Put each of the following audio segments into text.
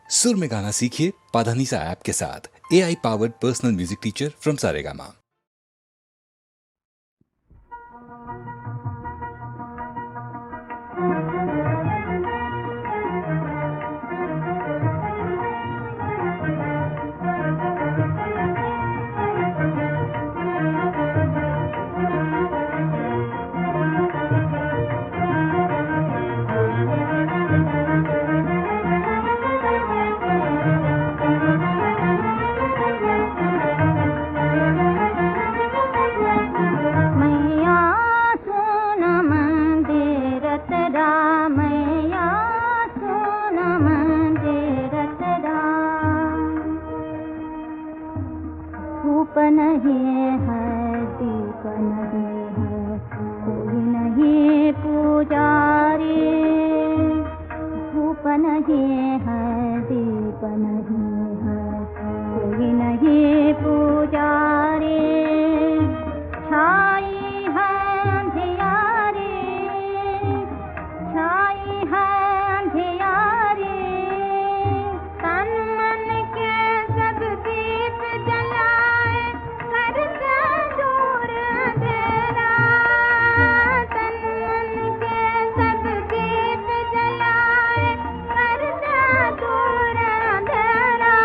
सुर में गाना सीखिए पाधानीसा ऐप के साथ। AI powered personal music teacher from Saregama. नहीं है दीप नहीं है कोई नहीं पुजारी, धूप नहीं है दीप नहीं है कोई नहीं पुजारी, छाई है अंधियारी, छाई है अंधियारी, तन मन के सब दीप जलाए करके दूर अंधेरा, तन मन के सब दीप जलाए करके दूर अंधेरा,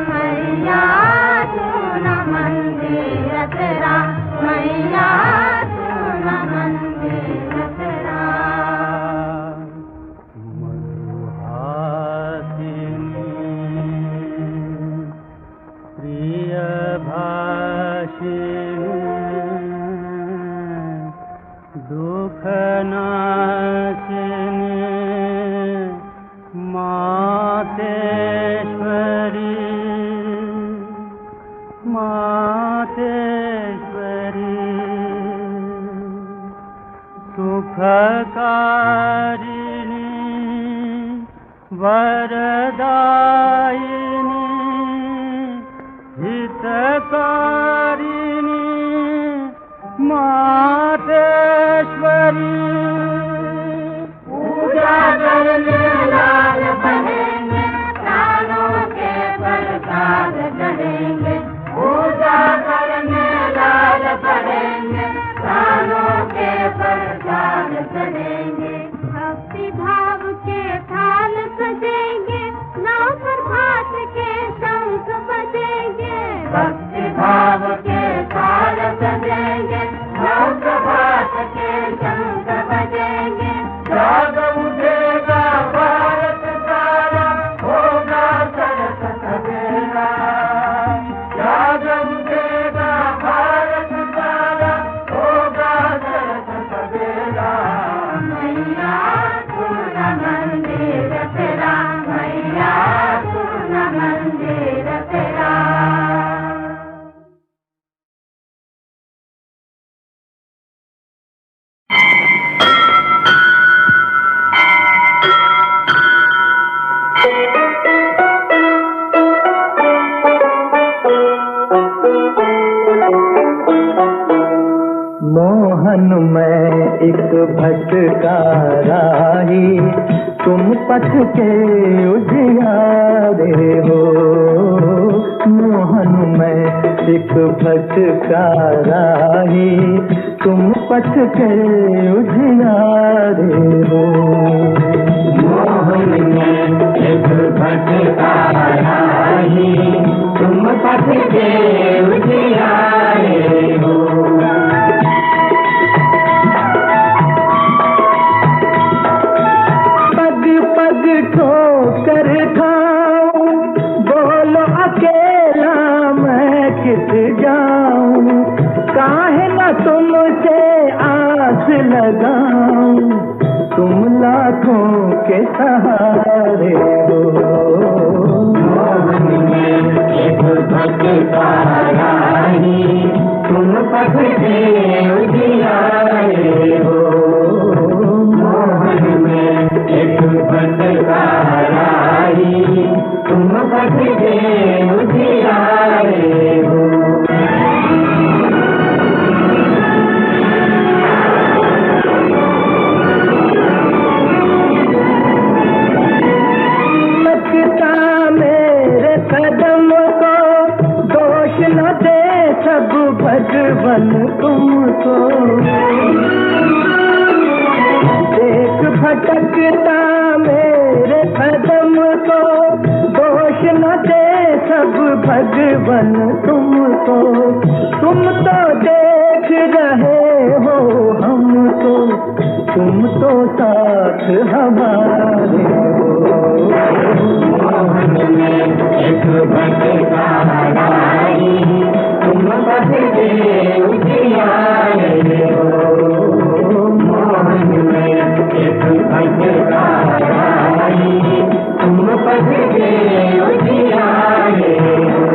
मैया सुन मंदिर तेरा, मैया सुन मंदिर तेरा। प्रिय भाषिणी दुख नाशिनी मातेश्वरी, मातेश्वरी सुखकारिणी वरदायिनी हितकारिणी मातेश्वरी। पूजा करने लाल बनेंगे प्राणों के प्रसाद चढ़ेंगे, पूजा करने लाल बनेंगे प्राणों के प्रसाद चढ़ेंगे, भक्ति भाव के थाल सजेंगे, नौ प्रभात के शंख बजेंगे, भक्ति भाव के थाल सजेंगे, नौ प्रभात के शंख बजेंगे, जाग उठेगा भारत सारा, होगा सरस सवेरा, जाग उठेगा भारत सारा, होगा सरस सवेरा, मैया सुन मंदिर तेरा, मैया सुन मंदिर तेरा। मोहन मैं एक भटका राही, तुम पथ के उजियारे हो, मोहन मैं एक भटका राही, तुम पथ के उजियारे हो, मोहन मैं एक भटका राही, तुम पथ के उजियारे हो, पग ठोकर खाऊं, बोलो अकेला मैं किस जाऊं, काहे न तुमसे आस लगाऊं, तुम लाखों के सहारे हो, मोहन में एक भटका राही, तुम पथ के उजियारे हो, मोहन में एक भटका राही, तुम पथ के उजियारे हो। लगता कदम को दोष न दे सब भगवन तुमको। देख भटकता मेरे कदम को दोष न दे सब भगवन तुमको। तुम तो देख रहे हो हमको, तुम तो साथ हमारे हो। मोहन में एक भटका राही, तुम पथ दे उजियारे हो। मोहन में एक भटका राही, तुम पथ दे उजियारे हो।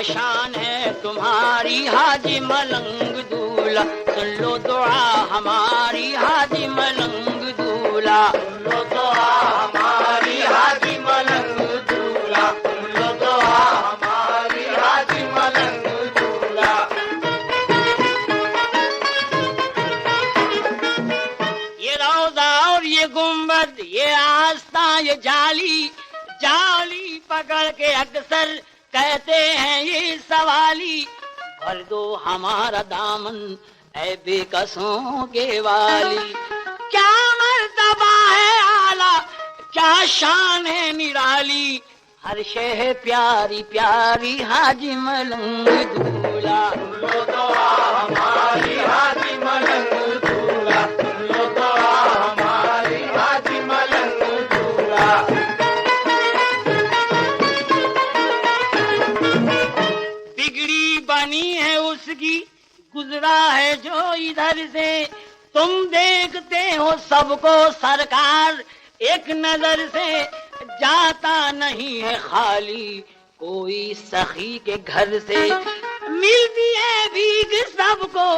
शान है तुम्हारी हाजी मलंग दूल्हा, सुन लो दुआ हमारी हाजी मलंग दूल्हा। सुन लो दुआ हमारी हाजी मलंग दूल्हा, सुन लो दुआ हमारी हाजी मलंग दूल्हा। ये रौदा और ये गुंबद, ये आस्था, ये जाली, जाली पकड़ के अक्सर कहते हैं ये सवाली, भर दो हमारा दामन ऐ बेकसों के वाली। क्या मर्तबा है आला, क्या शान है निराली, हर शे है प्यारी प्यारी हाजी मलंग दूल्हा। सुन लो दुआ हमारी हाजी मलंग दूल्हा, सुन लो दुआ हमारी हाजी मलंग दूल्हा। बनी है उसकी, गुजरा है जो इधर से, तुम देखते हो सबको सरकार एक नजर से, जाता नहीं है खाली कोई सखी के घर से, मिलती है भीख सबको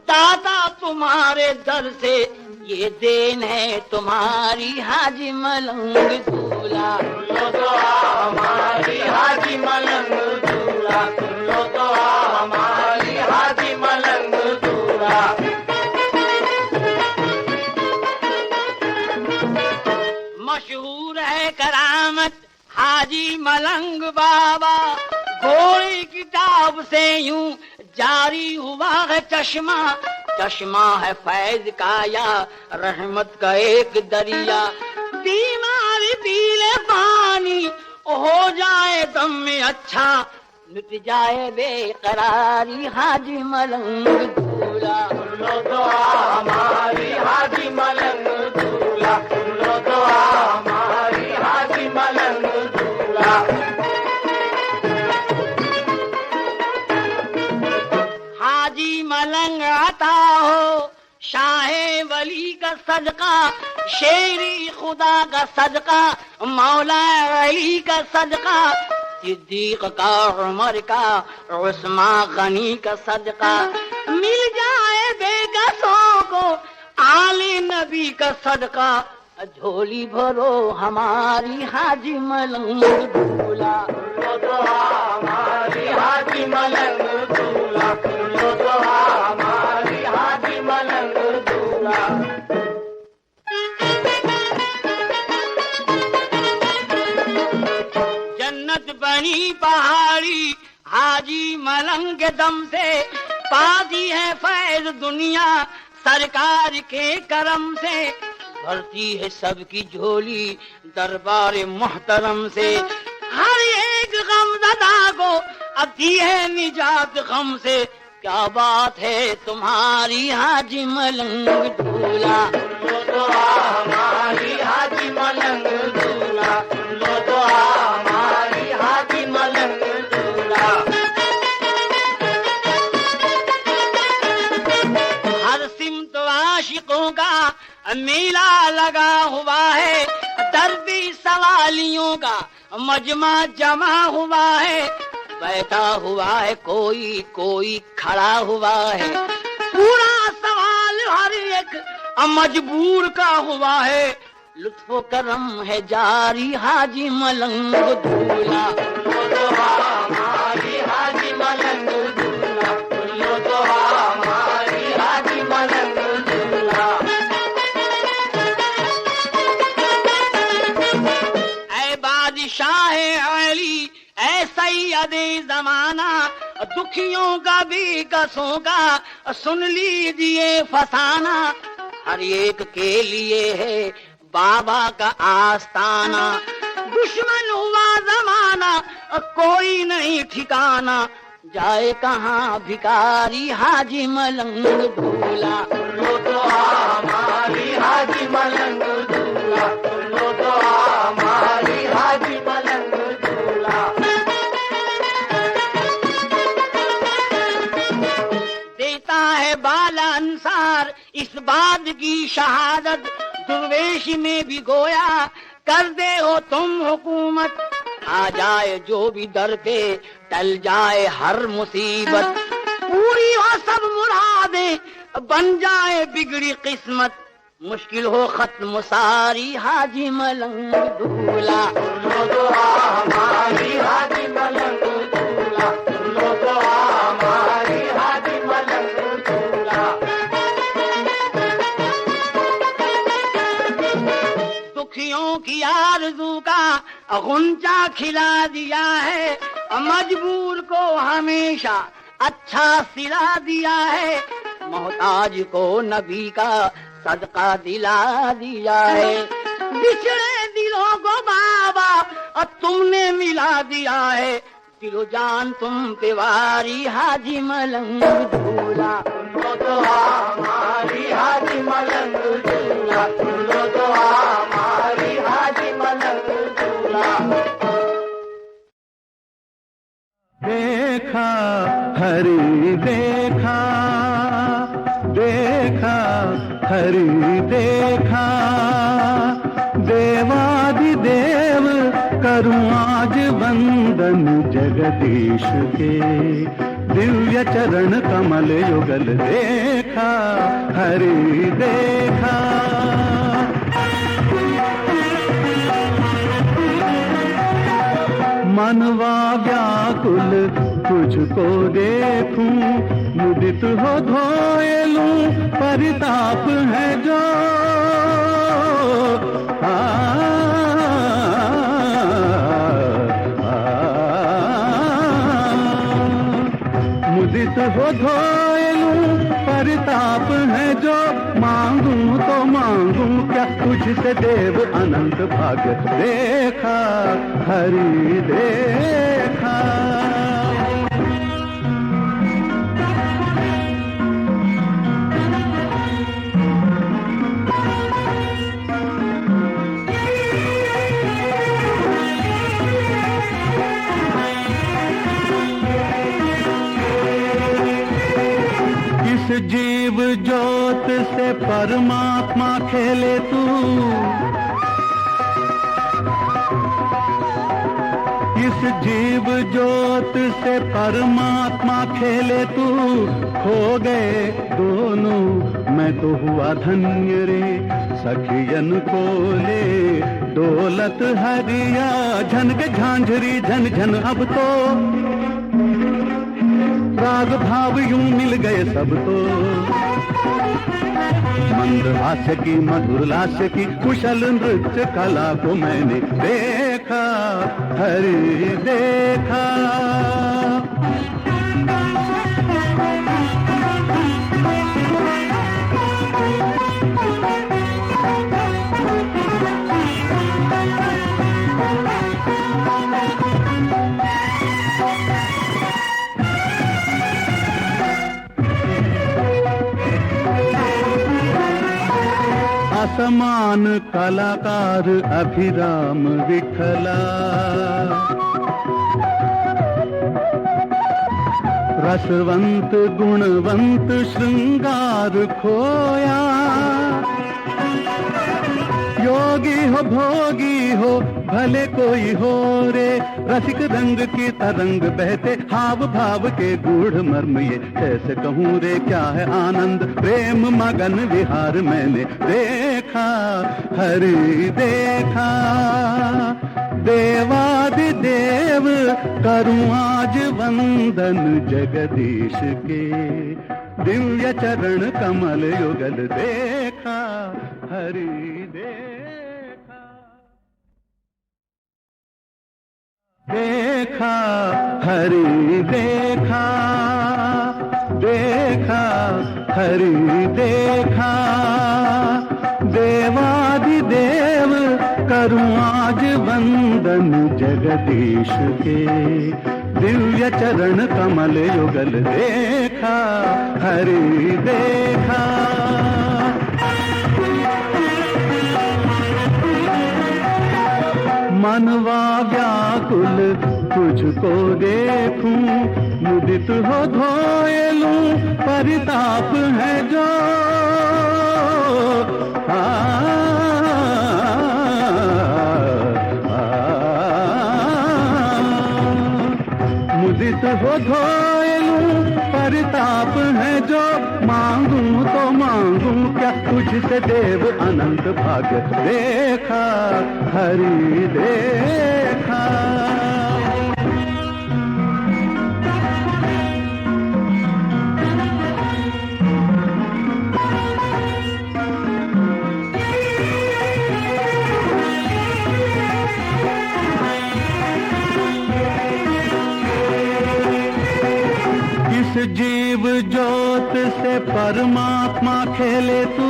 दाता तुम्हारे दर से, ये देन है तुम्हारी हाजी मलंग दूल्हा। लो दुआ हमारी हाजी मलंग दूल्हा, लो दुआ हमारी हाजी मलंग दूल्हा। मशहूर है करामत हाजी मलंग बाबा, घोड़ी किताब से यूं जारी हुआ है चश्मा। चश्मा है फैज का या रहमत का एक दरिया, बीमारी पी ले पानी हो जाए दम में अच्छा, मिट जाए बेकरारी हाजी मलंग दूल्हा। लो दुआ हमारी हाजी मलंग दूल्हा, लो दुआ हमारी हाजी मलंग दूल्हा। हाजी मलंग आता हो शाहे वली का सदका, शेरी खुदा का सदका, मौला अली का सदका, सिद्दीक का उमर का उस्मा गनी का सदका, मिल जाए बेकसों को आले नबी का सदका, झोली भरो हमारी हाजी मलंग दूल्हा। लो दुआ हमारी हाजी मलंग दूल्हा, लो दुआ हमारी हाजी मलंग दूल्हा। जन्नत बनी पहाड़ी हाजी मलंग के दम से, पाती है फैज दुनिया सरकार के करम से, भरती है सबकी झोली दरबार मुहतरम से, हर एक गमज़दा को अती है निजात गम से, क्या बात है तुम्हारी हाजी मलंग दूल्हा। लो दुआ हमारी हाजी मलंग दूल्हा, लो दुआ हमारी हाजी मलंग दूल्हा। हर सिमत आशिकों का मेला लगा हुआ है, दर्दी सवालियों का मजमा जमा हुआ है, बैठा हुआ है कोई कोई खड़ा हुआ है, पूरा सवाल हर एक मजबूर का हुआ है, लुत्फो करम है जारी हाजी मलंग दूल्हा। लो दुआ हमारी हाजी मलंग दूल्हा, लो दुआ हमारी हाजी मलंग दूल्हा। ऐ बादशाह अली ऐ सैयदे जमाना, दुखियों का भी कसों का सुन लीजिए फसाना, हर एक के लिए है बाबा का आस्ताना, दुश्मन हुआ जमाना कोई नहीं ठिकाना, जाए कहाँ भिखारी हाजी मलंग दूल्हा। लो दुआ हमारी हाजी मलंग दूल्हा, लो दुआ हमारी हाजी मलंग दूल्हा। देता है बाला अंसार इस बात की शहादत, दुर्वेश में भी गोया कर दे हो तुम हुकूमत, आ जाए जो भी दर पे टल जाए हर मुसीबत, पूरी हो सब मुरादें बन जाए बिगड़ी किस्मत, मुश्किल हो खत्म सारी हाजी मलंग दूल्हा। लो दुआ हमारी हाजी मलंग दूल्हा, लो दुआ हमारी हाजी मलंग दूल्हा। दुखियों की आरज़ू का गुंजा खिला दिया है, मजबूर को हमेशा अच्छा सिला दिया है, मोहताज को नबी का सदका दिला दिया है, बिछड़े दिलों को बाबा तुमने मिला दिया है, दिलो जान तुम पे वारी हाजी मलंग दूल्हा। लो दुआ हमारी हाजी मलंग दूल्हा, लो दुआ हमारी हाजी मलंग दूल्हा। देखा हरि देखा, देखा हरि देखा, देवादिदेव करूं आज वंदन जगदीश के, दिव्य चरण कमल युगल देखा हरि देखा। तुझको देखूं, मुदित हो धोए लूं, परिताप है जो मुदित हो धोए लूं, परिताप है जो, मांगूं तो मांगूं क्या तुझसे देव अनंत भाग्य देखा, हरि देखा। जीव ज्योत से परमात्मा खेले तू, इस जीव ज्योत से परमात्मा खेले तू, खो गए दोनों मैं तो हुआ धन्य रे, सखियन को ले दौलत हरिया, झन के झांझरी झन झन अब तो, राग भाव यूं मिल गए सब तो, मंद हास्य की मधुर लास्य की कुशल नृत्य कला को मैंने देखा, हरि देखा। असमान कलाकार अभिराम विठला, रसवंत गुणवंत श्रृंगार खोया, योगी हो भोगी हो भले कोई हो रे, रसिक रंग की तरंग बहते, हाव भाव के गूढ़ मर्म ये कैसे कहूँ रे, क्या है आनंद प्रेम मगन विहार मैंने देखा, हरि देखा। देवादिदेव करूं आज वंदन जगदीश के, दिव्य चरण कमल युगल देखा, हरि देखा। देखा हरि देखा, देखा हरि देखा, देवादिदेव करूं आज वंदन जगदीश के, दिव्य चरण कमल युगल देखा, हरि देखा। मनवा व्याकुल तुझको देखूं, मुदित हो धोए लूं, परिताप है जो मुदित हो धोए लूं, परिताप है जो, मांगूं तो मांगूं क्या तुझसे देव अनंत भाग्य देखा, हरि देखा। जीव ज्योत से परमात्मा खेले तू,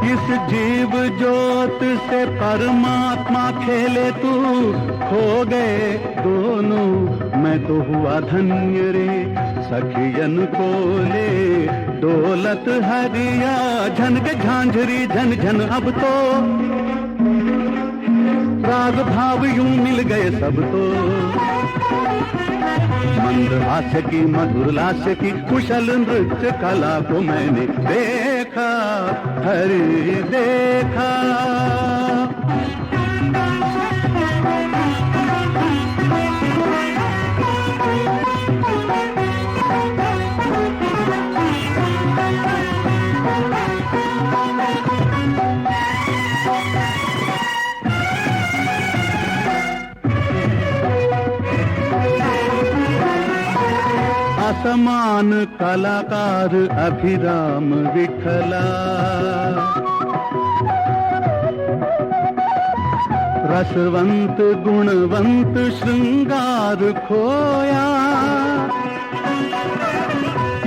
इस जीव ज्योत से परमात्मा खेले तू, खो गए दोनों मैं तो हुआ धन्य रे, सखियन को ले दौलत हरिया, झन के झांझरी झन झन अब तो, राग भाव यूं मिल गए सब तो, मंद हास्य की मधुर लास्य की कुशल नृत्य कला को मैंने देखा, हरि देखा। महान कलाकार अभिराम विठला। रसवंत गुणवंत श्रृंगार खोया,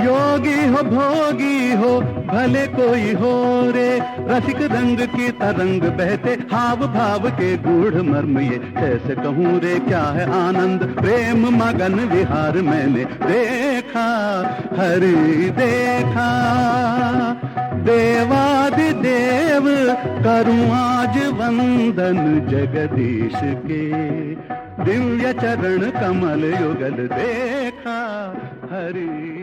योगी हो भोगी हो भले कोई हो रे, रसिक रंग की तरंग बहते हाव भाव के गूढ़ मर्म ये कैसे कहूँ रे क्या है आनंद, प्रेम मगन विहार मैंने देखा हरि देखा। देवादिदेव करूं आज वंदन जगदीश के, दिव्य चरण कमल युगल देखा हरि